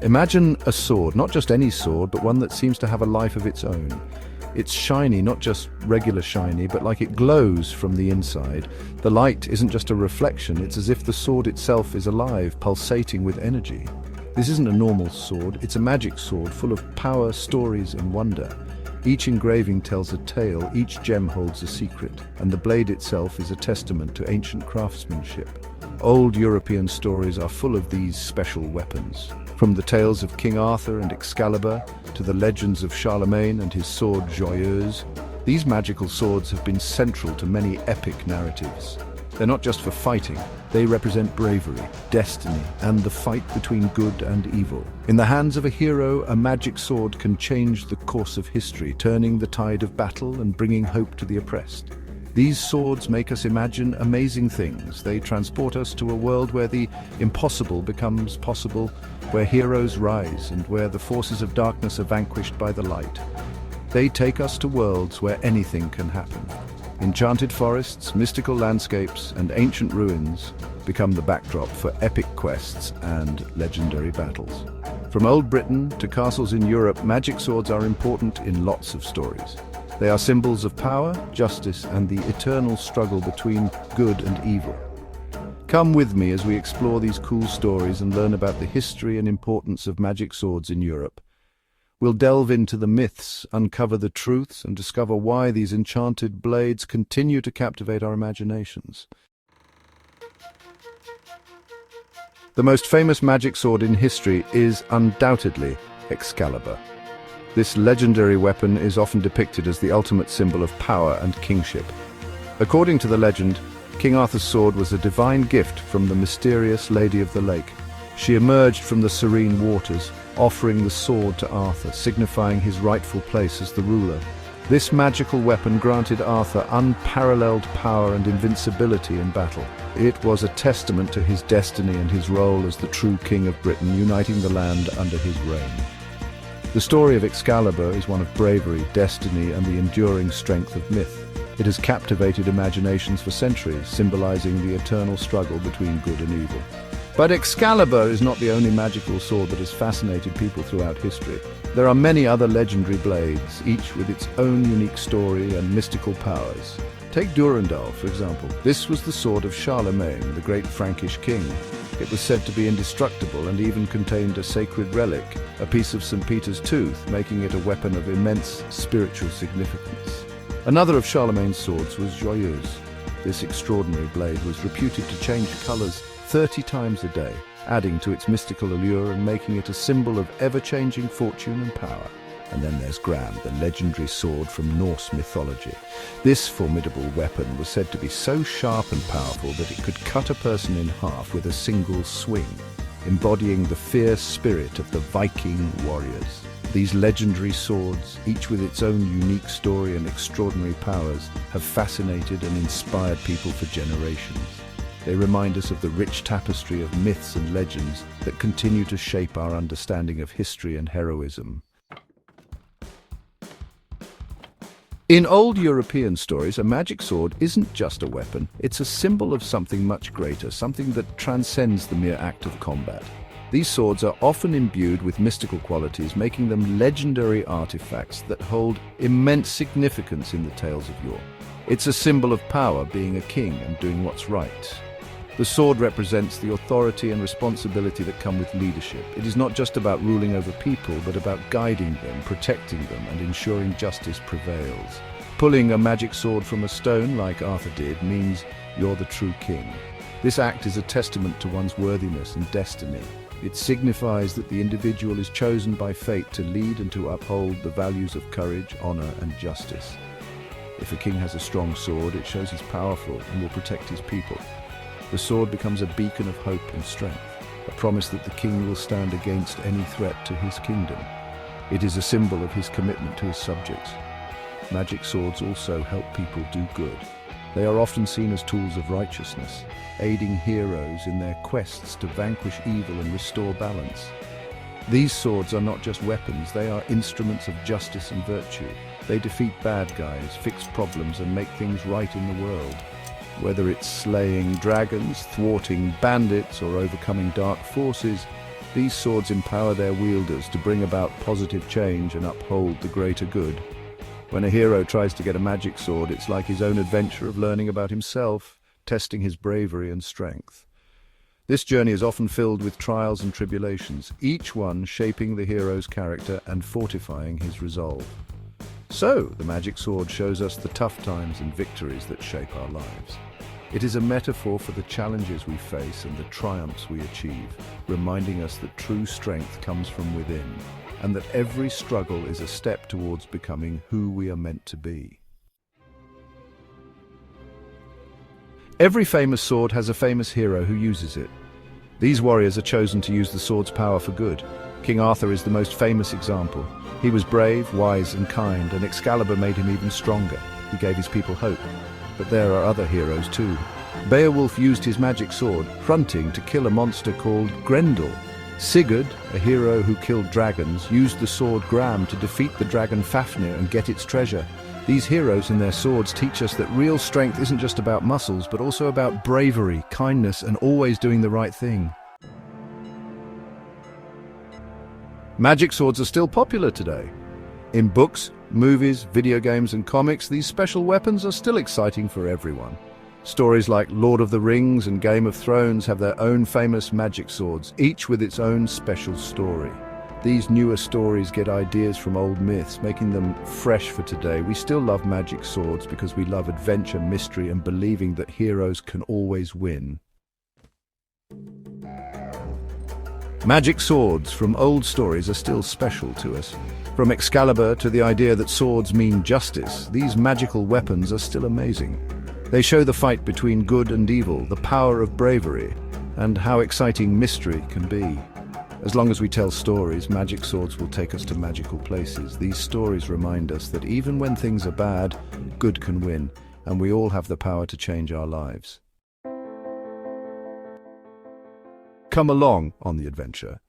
Imagine a sword, not just any sword, but one that seems to have a life of its own. It's shiny, not just regular shiny, but like it glows from the inside. The light isn't just a reflection, it's as if the sword itself is alive, pulsating with energy. This isn't a normal sword, it's a magic sword full of power, stories, and wonder. Each engraving tells a tale, each gem holds a secret, and the blade itself is a testament to ancient craftsmanship. Old European stories are full of these special weapons. From the tales of King Arthur and Excalibur to the legends of Charlemagne and his sword Joyeuse, these magical swords have been central to many epic narratives. They're not just for fighting, they represent bravery, destiny, and the fight between good and evil. In the hands of a hero, a magic sword can change the course of history, turning the tide of battle and bringing hope to the oppressed. These swords make us imagine amazing things. They transport us to a world where the impossible becomes possible, where heroes rise, and where the forces of darkness are vanquished by the light. They take us to worlds where anything can happen. Enchanted forests, mystical landscapes, and ancient ruins become the backdrop for epic quests and legendary battles. From old Britain to castles in Europe, magic swords are important in lots of stories. They are symbols of power, justice, and the eternal struggle between good and evil. Come with me as we explore these cool stories and learn about the history and importance of magic swords in Europe. We'll delve into the myths, uncover the truths, and discover why these enchanted blades continue to captivate our imaginations. The most famous magic sword in history is undoubtedly Excalibur. This legendary weapon is often depicted as the ultimate symbol of power and kingship. According to the legend, King Arthur's sword was a divine gift from the mysterious Lady of the Lake. She emerged from the serene waters, offering the sword to Arthur, signifying his rightful place as the ruler. This magical weapon granted Arthur unparalleled power and invincibility in battle. It was a testament to his destiny and his role as the true King of Britain, uniting the land under his reign. The story of Excalibur is one of bravery, destiny, and the enduring strength of myth. It has captivated imaginations for centuries, symbolizing the eternal struggle between good and evil. But Excalibur is not the only magical sword that has fascinated people throughout history. There are many other legendary blades, each with its own unique story and mystical powers. Take Durandal, for example. This was the sword of Charlemagne, the great Frankish king. It was said to be indestructible and even contained a sacred relic, a piece of St. Peter's tooth, making it a weapon of immense spiritual significance. Another of Charlemagne's swords was Joyeuse. This extraordinary blade was reputed to change colors 30 times a day, adding to its mystical allure and making it a symbol of ever-changing fortune and power. And then there's Gram, the legendary sword from Norse mythology. This formidable weapon was said to be so sharp and powerful that it could cut a person in half with a single swing, embodying the fierce spirit of the Viking warriors. These legendary swords, each with its own unique story and extraordinary powers, have fascinated and inspired people for generations. They remind us of the rich tapestry of myths and legends that continue to shape our understanding of history and heroism. In old European stories, a magic sword isn't just a weapon, it's a symbol of something much greater, something that transcends the mere act of combat. These swords are often imbued with mystical qualities, making them legendary artifacts that hold immense significance in the tales of yore. It's a symbol of power, being a king and doing what's right. The sword represents the authority and responsibility that come with leadership. It is not just about ruling over people, but about guiding them, protecting them, and ensuring justice prevails. Pulling a magic sword from a stone, like Arthur did, means you're the true king. This act is a testament to one's worthiness and destiny. It signifies that the individual is chosen by fate to lead and to uphold the values of courage, honor, and justice. If a king has a strong sword, it shows he's powerful and will protect his people. The sword becomes a beacon of hope and strength, a promise that the king will stand against any threat to his kingdom. It is a symbol of his commitment to his subjects. Magic swords also help people do good. They are often seen as tools of righteousness, aiding heroes in their quests to vanquish evil and restore balance. These swords are not just weapons, they are instruments of justice and virtue. They defeat bad guys, fix problems, and make things right in the world. Whether it's slaying dragons, thwarting bandits, or overcoming dark forces, These swords empower their wielders to bring about positive change and uphold the greater good. When a hero tries to get a magic sword, it's like his own adventure of learning about himself, testing his bravery and strength. This journey is often filled with trials and tribulations, each one shaping the hero's character and fortifying his resolve. So, the magic sword shows us the tough times and victories that shape our lives. It is a metaphor for the challenges we face and the triumphs we achieve, reminding us that true strength comes from within, and that every struggle is a step towards becoming who we are meant to be. Every famous sword has a famous hero who uses it. These warriors are chosen to use the sword's power for good. King Arthur is the most famous example. He was brave, wise, and kind, and Excalibur made him even stronger. He gave his people hope. But there are other heroes too. Beowulf used his magic sword, Hrunting, to kill a monster called Grendel. Sigurd, a hero who killed dragons, used the sword Gram to defeat the dragon Fafnir and get its treasure. These heroes and their swords teach us that real strength isn't just about muscles, but also about bravery, kindness, and always doing the right thing. Magic swords are still popular today. In books, movies, video games, and comics, these special weapons are still exciting for everyone. Stories like Lord of the Rings and Game of Thrones have their own famous magic swords, each with its own special story. These newer stories get ideas from old myths, making them fresh for today. We still love magic swords because we love adventure, mystery, and believing that heroes can always win. Magic swords from old stories are still special to us. From Excalibur to the idea that swords mean justice, these magical weapons are still amazing. They show the fight between good and evil, the power of bravery, and how exciting mystery can be. As long as we tell stories, magic swords will take us to magical places. These stories remind us that even when things are bad, good can win, and we all have the power to change our lives. Come along on the adventure.